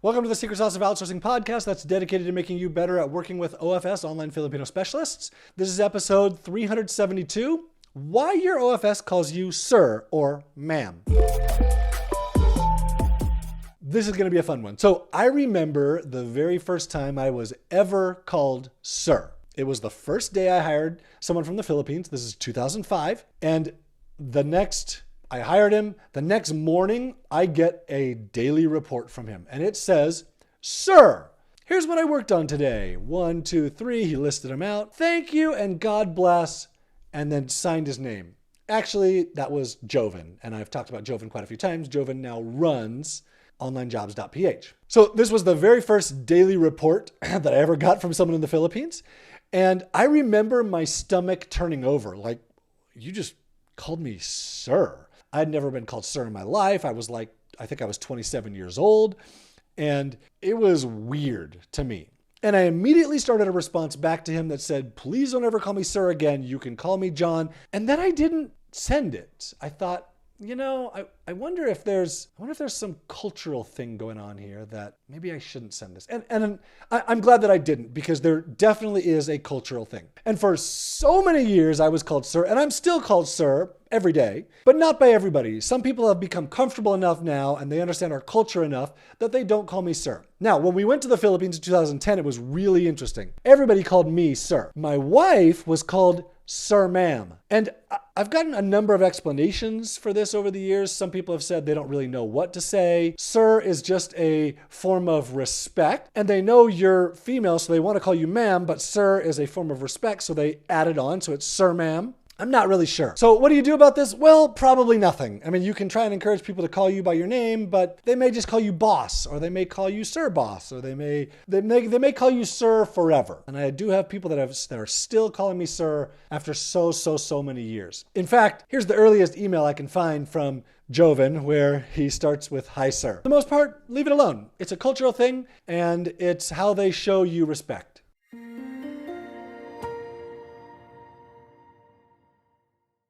Welcome to the Secret Sauce of Outsourcing podcast that's dedicated to making you better at working with OFS, online Filipino specialists. This is episode 372, Why Your OFS Calls You Sir or Ma'am. This is going to be a fun one. So I remember the very first time I was ever called sir. It was the first day I hired someone from the Philippines. This is 2005. And I hired him. The next morning, I get a daily report from him. And it says, "Sir, here's what I worked on today. 1, 2, 3. He listed them out. Thank you and God bless." And then signed his name. Actually, that was Joven. And I've talked about Joven quite a few times. Joven now runs Onlinejobs.ph. So this was the very first daily report that I ever got from someone in the Philippines. And I remember my stomach turning over. Like, you just called me sir. I'd never been called sir in my life. I think I was 27 years old. And it was weird to me. And I immediately started a response back to him that said, "Please don't ever call me sir again. You can call me John." And then I didn't send it. I thought, I wonder if there's some cultural thing going on here that maybe I shouldn't send this. And I'm glad that I didn't, because there definitely is a cultural thing. And for so many years I was called sir, and I'm still called sir every day, but not by everybody. Some people have become comfortable enough now and they understand our culture enough that they don't call me sir. Now, when we went to the Philippines in 2010, it was really interesting. Everybody called me sir. My wife was called sir ma'am. And I've gotten a number of explanations for this over the years. Some people have said they don't really know what to say. Sir is just a form of respect, and they know you're female, so they want to call you ma'am, but sir is a form of respect, so they add it on, so it's sir ma'am. I'm not really sure. So what do you do about this? Well, probably nothing. I mean, you can try and encourage people to call you by your name, but they may just call you boss, or they may call you sir boss, or they may call you sir forever. And I do have people that are still calling me sir after so many years. In fact, here's the earliest email I can find from Joven, where he starts with "Hi, sir." For the most part, leave it alone. It's a cultural thing, and it's how they show you respect.